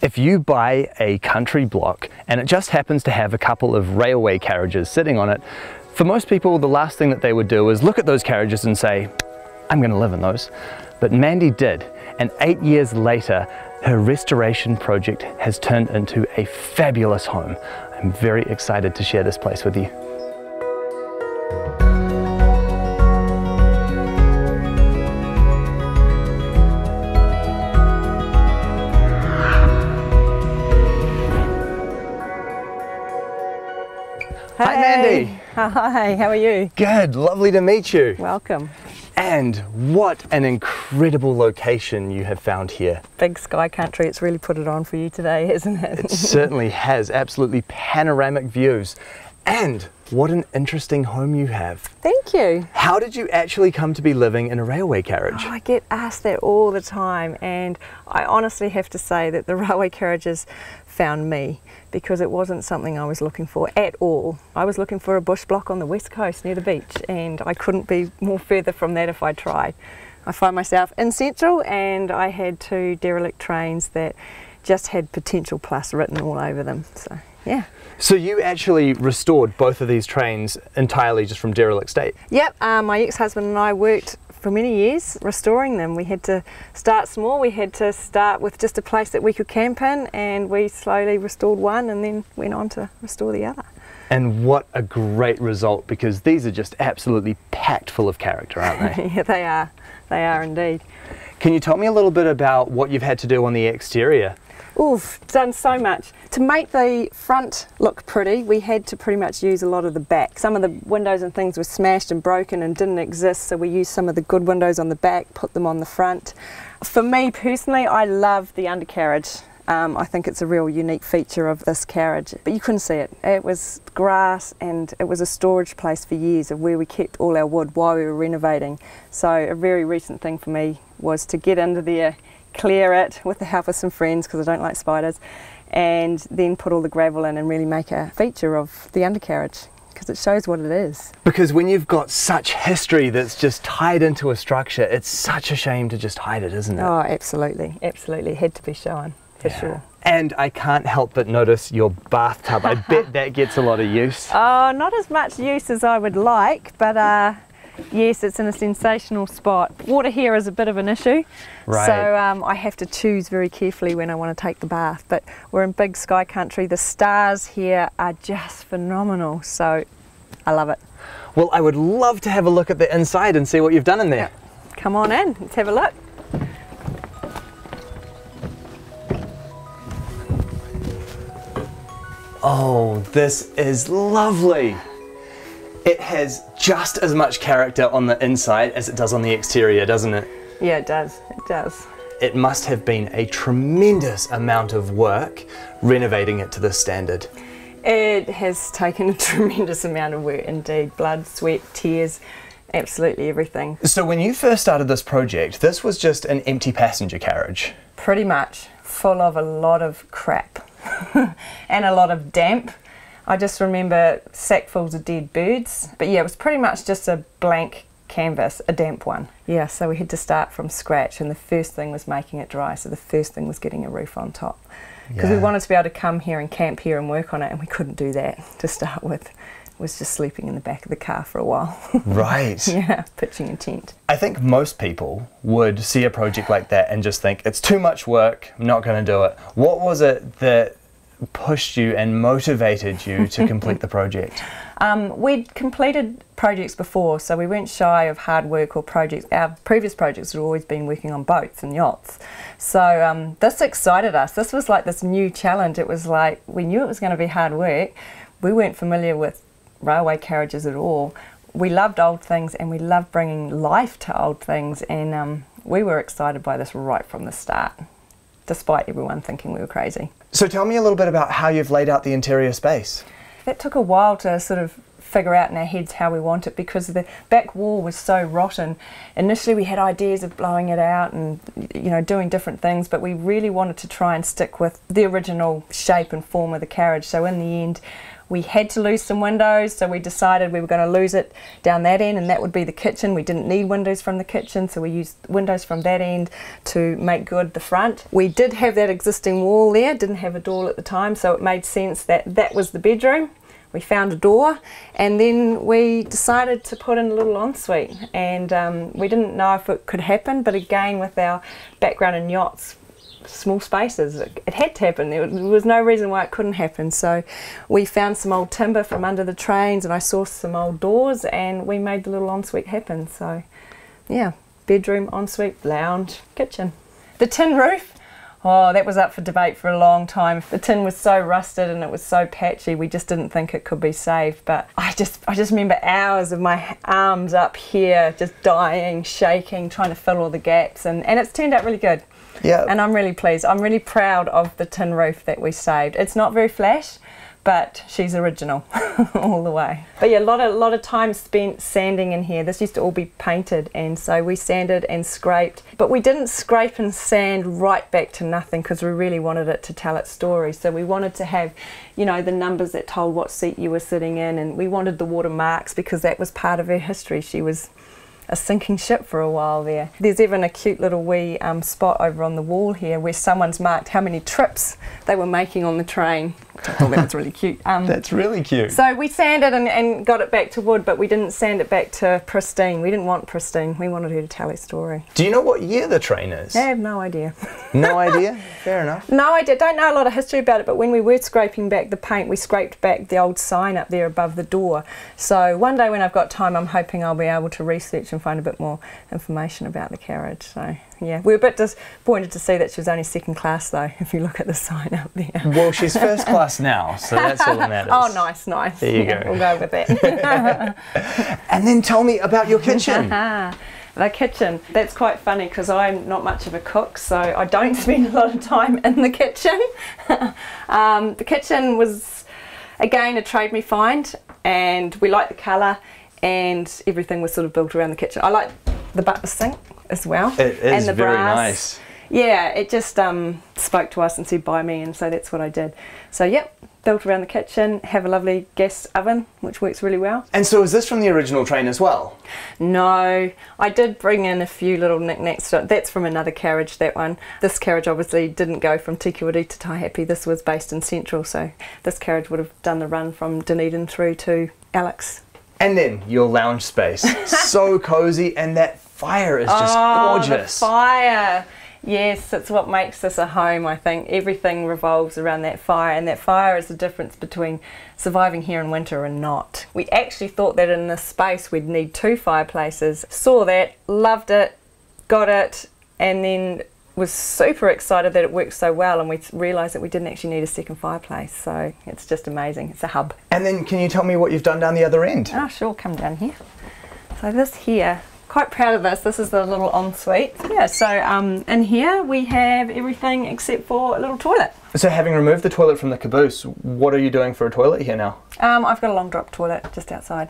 If you buy a country block and it just happens to have a couple of railway carriages sitting on it, for most people the last thing that they would do is look at those carriages and say, I'm going to live in those. But Mandy did, and 8 years later her restoration project has turned into a fabulous home. I'm very excited to share this place with you. Hi Mandy! Hi, how are you? Good, lovely to meet you. Welcome. And what an incredible location you have found here. Big sky country, it's really put it on for you today, hasn't it? It certainly has, absolutely panoramic views. And what an interesting home you have. Thank you. How did you actually come to be living in a railway carriage? Oh, I get asked that all the time, and I honestly have to say that the railway carriages found me, because it wasn't something I was looking for at all. I was looking for a bush block on the west coast near the beach, and I couldn't be more further from that if I tried. I find myself in Central, and I had 2 derelict trains that just had Potential Plus written all over them, so yeah. So you actually restored both of these trains entirely just from derelict state? Yep, my ex-husband and I worked for many years restoring them. We had to start small, we had to start with just a place that we could camp in, and we slowly restored one and then went on to restore the other. And what a great result, because these are just absolutely packed full of character, aren't they? Yeah, they are indeed. Can you tell me a little bit about what you've had to do on the exterior? Oof, done so much. To make the front look pretty, we had to pretty much use a lot of the back. Some of the windows and things were smashed and broken and didn't exist, so we used some of the good windows on the back, put them on the front. For me personally, I love the undercarriage. I think it's a real unique feature of this carriage, but you couldn't see it. It was grass, and it was a storage place for years of where we kept all our wood while we were renovating. So a very recent thing for me was to get into there, clear it with the help of some friends, because I don't like spiders, and then put all the gravel in and really make a feature of the undercarriage, because it shows what it is. Because when you've got such history that's just tied into a structure, it's such a shame to just hide it, isn't it? Oh, absolutely, absolutely. It had to be shown, for sure. And I can't help but notice your bathtub. I bet that gets a lot of use. Oh, not as much use as I would like, but yes, it's in a sensational spot. Water here is a bit of an issue, right. So I have to choose very carefully when I want to take the bath. But we're in big sky country. The stars here are just phenomenal, so I love it. Well, I would love to have a look at the inside and see what you've done in there. Yep. Come on in, let's have a look. Oh, this is lovely. It has just as much character on the inside as it does on the exterior, doesn't it? Yeah, it does. It does. It must have been a tremendous amount of work renovating it to this standard. It has taken a tremendous amount of work indeed. Blood, sweat, tears, absolutely everything. So when you first started this project, this was just an empty passenger carriage? Pretty much, full of a lot of crap and a lot of damp. I just remember sackfuls of dead birds, but yeah, it was pretty much just a blank canvas, a damp one. Yeah, so we had to start from scratch, and the first thing was making it dry, so the first thing was getting a roof on top. Because we wanted to be able to come here and camp here and work on it, and we couldn't do that to start with. It was just sleeping in the back of the car for a while. Right. Yeah, pitching a tent. I think most people would see a project like that and just think, it's too much work, I'm not going to do it. What was it that pushed you and motivated you to complete the project? We'd completed projects before, so we weren't shy of hard work or projects. Our previous projects had always been working on boats and yachts. So this excited us. This was like this new challenge. It was like, we knew it was going to be hard work. We weren't familiar with railway carriages at all. We loved old things, and we loved bringing life to old things, and we were excited by this right from the start, despite everyone thinking we were crazy. So tell me a little bit about how you've laid out the interior space. That took a while to sort of figure out in our heads how we want it, because the back wall was so rotten. Initially we had ideas of blowing it out and, you know, doing different things, but we really wanted to try and stick with the original shape and form of the carriage. So in the end we had to lose some windows, so we decided we were going to lose it down that end, and that would be the kitchen. We didn't need windows from the kitchen, so we used windows from that end to make good the front. We did have that existing wall there, didn't have a door at the time, so it made sense that that was the bedroom. We found a door, and then we decided to put in a little ensuite, and we didn't know if it could happen, but again, with our background in yachts, small spaces, it had to happen. There was no reason why it couldn't happen. So we found some old timber from under the trains, and I sourced some old doors, and we made the little ensuite happen. So yeah, bedroom, ensuite, lounge, kitchen. The tin roof, oh, that was up for debate for a long time. The tin was so rusted and it was so patchy, we just didn't think it could be saved. But I just remember hours of my arms up here just dying, shaking, trying to fill all the gaps, and it's turned out really good. Yeah. And I'm really pleased. I'm really proud of the tin roof that we saved. It's not very flash, but she's original all the way. But yeah, a lot of time spent sanding in here. This used to all be painted, and so we sanded and scraped. But we didn't scrape and sand right back to nothing, because we really wanted it to tell its story. So we wanted to have, you know, the numbers that told what seat you were sitting in, and we wanted the watermarks because that was part of her history. She was a sinking ship for a while there. There's even a cute little wee spot over on the wall here where someone's marked how many trips they were making on the train. I thought that was really cute. That's really cute. So we sanded and got it back to wood, but we didn't sand it back to pristine. We didn't want pristine. We wanted her to tell her story. Do you know what year the train is? I have no idea. No idea? Fair enough. No idea. Don't know a lot of history about it, but when we were scraping back the paint, we scraped back the old sign up there above the door. So one day when I've got time, I'm hoping I'll be able to research and find a bit more information about the carriage. So yeah, we were a bit disappointed to see that she was only second class though, if you look at the sign up there. Well, she's first class now, so that's all that matters. Oh, nice, nice. There you go. We'll go with that. And then tell me about your kitchen. The kitchen, that's quite funny because I'm not much of a cook, so I don't spend a lot of time in the kitchen. The kitchen was, again, a trade me find, and we liked the colour, and everything was sort of built around the kitchen. I like the butler sink as well. It is and the very brass. nice. Yeah, it just spoke to us and said buy me, and so that's what I did. So yep, built around the kitchen, have a lovely gas oven which works really well. And so is this from the original train as well? No, I did bring in a few little knickknacks. That's from another carriage, that one. This carriage obviously didn't go from Tikiwari to Taihape. This was based in Central, so this carriage would have done the run from Dunedin through to Alex. And then your lounge space, so cozy, and that fire is just gorgeous. The fire! Yes, it's what makes this a home, I think. Everything revolves around that fire, and that fire is the difference between surviving here in winter and not. We actually thought that in this space we'd need 2 fireplaces. Saw that, loved it, got it, and then was super excited that it worked so well, and we realised that we didn't actually need a second fireplace, so it's just amazing. It's a hub. And then can you tell me what you've done down the other end? Oh sure, come down here. So this here, quite proud of this. This is the little ensuite. Yeah, so in here we have everything except for a little toilet. So having removed the toilet from the caboose, what are you doing for a toilet here now? I've got a long drop toilet just outside.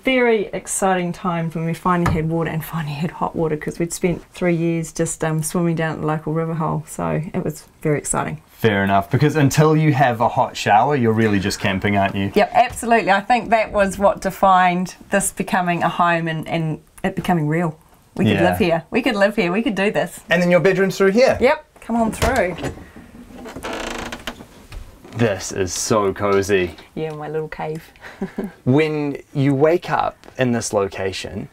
Very exciting time when we finally had water, and finally had hot water, because we'd spent 3 years just swimming down at the local river hole, so it was very exciting. Fair enough, because until you have a hot shower, you're really just camping, aren't you? Yep, absolutely. I think that was what defined this becoming a home and it becoming real. We could live here. We could live here. We could do this. And then your bedroom's through here? Yep, come on through. This is so cozy. Yeah, my little cave. When you wake up in this location,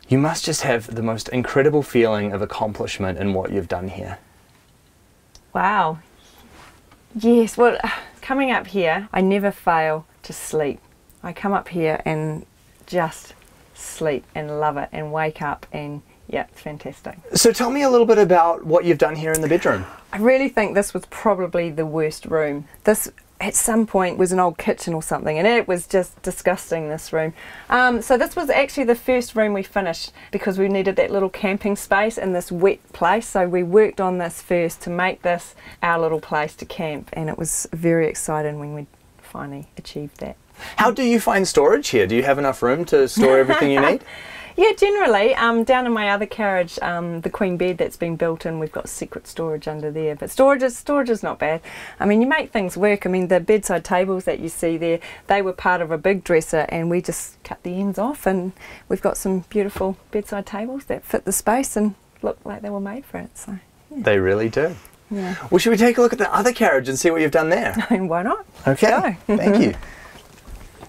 you must just have the most incredible feeling of accomplishment in what you've done here. Wow. Yes, well, coming up here, I never fail to sleep. I come up here and just sleep and love it and wake up, and yeah, it's fantastic. So tell me a little bit about what you've done here in the bedroom. I really think this was probably the worst room. This at some point was an old kitchen or something, and it was just disgusting, this room. So this was actually the first room we finished because we needed that little camping space in this wet place, so we worked on this first to make this our little place to camp, and it was very exciting when we finally achieved that. How do you find storage here? Do you have enough room to store everything you need? Yeah, generally. Down in my other carriage, the queen bed that's been built in, we've got secret storage under there. But storage is not bad. I mean, you make things work. I mean, the bedside tables that you see there, they were part of a big dresser, and we just cut the ends off, and we've got some beautiful bedside tables that fit the space and look like they were made for it. So yeah. They really do. Yeah. Well, should we take a look at the other carriage and see what you've done there? Why not? Okay, thank you.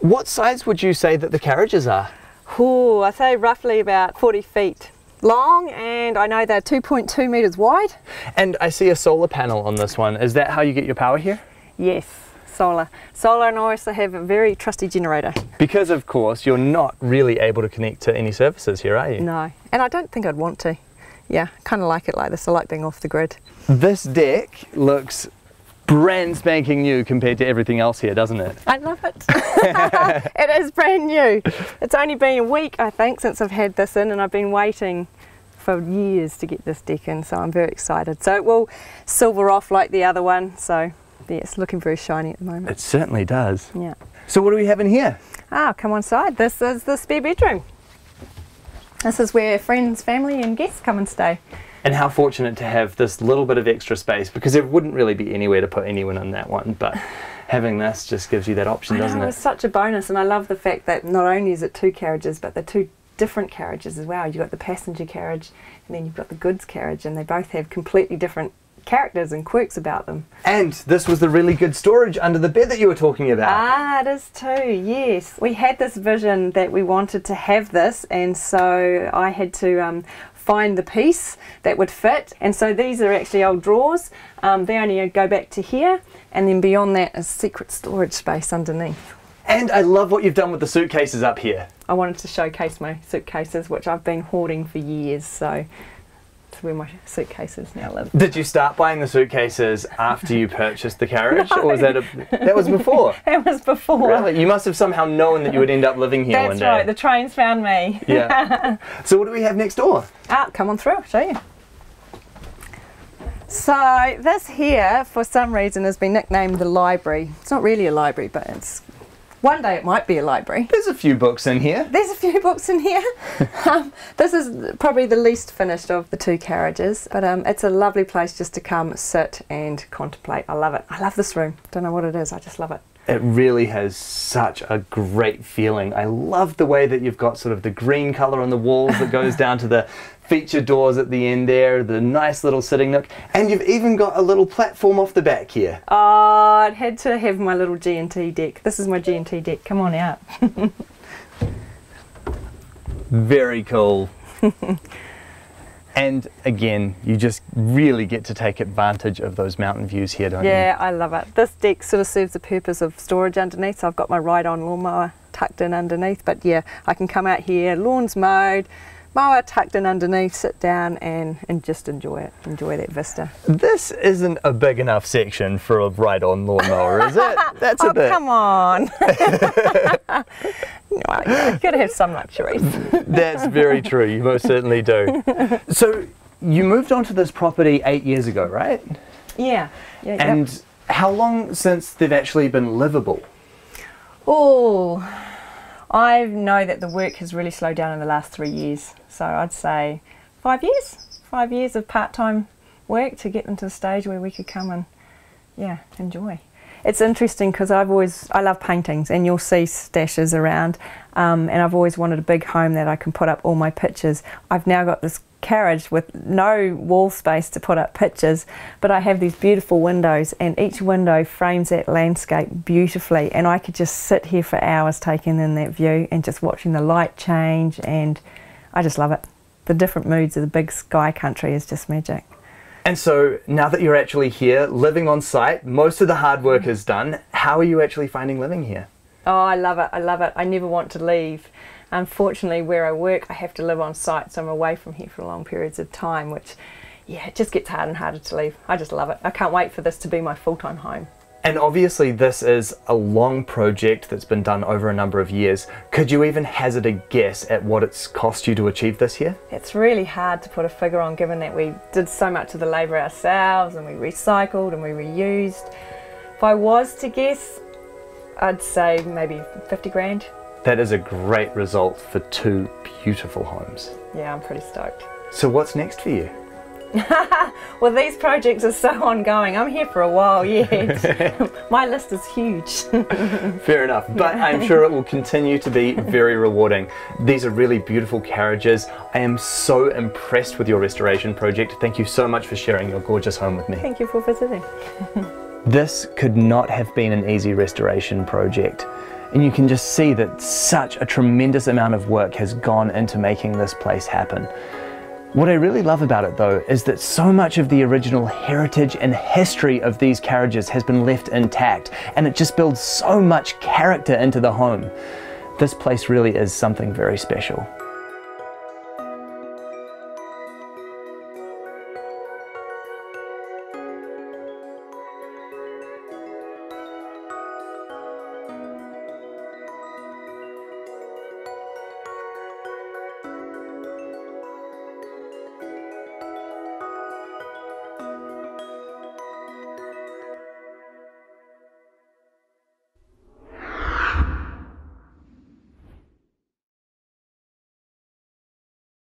What size would you say that the carriages are? Oh, I say roughly about 40 feet long, and I know they're 2.2 metres wide. And I see a solar panel on this one. Is that how you get your power here? Yes, solar. Solar, and I also have a very trusty generator. Because of course you're not really able to connect to any services here, are you? No, and I don't think I'd want to. Yeah, kind of like it like this. I like being off the grid. This deck looks brand spanking new compared to everything else here, doesn't it? I love it. It is brand new. It's only been a week, I think, since I've had this in, and I've been waiting for years to get this deck in, so I'm very excited. So it will silver off like the other one, so yeah, it's looking very shiny at the moment. It certainly does. Yeah. So what do we have in here? Ah, come on inside. This is the spare bedroom. This is where friends, family and guests come and stay. And how fortunate to have this little bit of extra space, because there wouldn't really be anywhere to put anyone in that one, but having this just gives you that option, doesn't it? It's such a bonus, and I love the fact that not only is it two carriages, but they're two different carriages as well. You've got the passenger carriage and then you've got the goods carriage, and they both have completely different characters and quirks about them. And this was the really good storage under the bed that you were talking about. Ah, it is too, yes. We had this vision that we wanted to have this, and so I had to find the piece that would fit, and so these are actually old drawers. They only go back to here, and then beyond that is secret storage space underneath. And I love what you've done with the suitcases up here. I wanted to showcase my suitcases, which I've been hoarding for years, so it's where my suitcases now live. Did you start buying the suitcases after you purchased the carriage? No. Or was that was before? It was before. Really? You must have somehow known that you would end up living here one day. That's right, the trains found me. Yeah. So what do we have next door? Come on through, I'll show you. So this here, for some reason, has been nicknamed the library. It's not really a library, but it's one day it might be a library. There's a few books in here. There's a few books in here. This is probably the least finished of the two carriages, but it's a lovely place just to come, sit and contemplate. I love it. I love this room. Don't know what it is, I just love it. It really has such a great feeling. I love the way that you've got sort of the green colour on the walls that goes down to the feature doors at the end there, the nice little sitting nook, and you've even got a little platform off the back here. Oh, it had to have my little G&T deck. This is my G&T deck. Come on out. Very cool. And again, you just really get to take advantage of those mountain views here, don't you? Yeah, I love it. This deck sort of serves the purpose of storage underneath, so I've got my ride-on lawnmower tucked in underneath, but yeah, I can come out here, lawn's mowed, mower tucked in underneath, sit down and just enjoy it, enjoy that vista. This isn't a big enough section for a ride-on lawnmower, is it? That's a bit. Oh, come on. Well, yeah, you've got to have some luxuries. That's very true, you most certainly do. So you moved onto this property 8 years ago, right? Yeah. And yep. How long since they've actually been livable? Oh, I know that the work has really slowed down in the last 3 years. So I'd say 5 years. 5 years of part-time work to get them to the stage where we could come and, yeah, enjoy. It's interesting because I love paintings, and you'll see stashes around, and I've always wanted a big home that I can put up all my pictures. I've now got this carriage with no wall space to put up pictures, but I have these beautiful windows, and each window frames that landscape beautifully, and I could just sit here for hours taking in that view and just watching the light change, and I just love it. The different moods of the big sky country is just magic. And so now that you're actually here, living on site, most of the hard work is done. How are you actually finding living here? Oh, I love it. I love it. I never want to leave. Unfortunately, where I work, I have to live on site, so I'm away from here for long periods of time, which, yeah, it just gets harder and harder to leave. I just love it. I can't wait for this to be my full-time home. And obviously this is a long project that's been done over a number of years. Could you even hazard a guess at what it's cost you to achieve this here? It's really hard to put a figure on, given that we did so much of the labour ourselves, and we recycled and we reused. If I was to guess, I'd say maybe 50 grand. That is a great result for 2 beautiful homes. Yeah, I'm pretty stoked. So what's next for you? Well, these projects are so ongoing. I'm here for a while yet. My list is huge. Fair enough, but I'm sure it will continue to be very rewarding. These are really beautiful carriages. I am so impressed with your restoration project. Thank you so much for sharing your gorgeous home with me. Thank you for visiting. This could not have been an easy restoration project. And you can just see that such a tremendous amount of work has gone into making this place happen. What I really love about it though is that so much of the original heritage and history of these carriages has been left intact, and it just builds so much character into the home. This place really is something very special.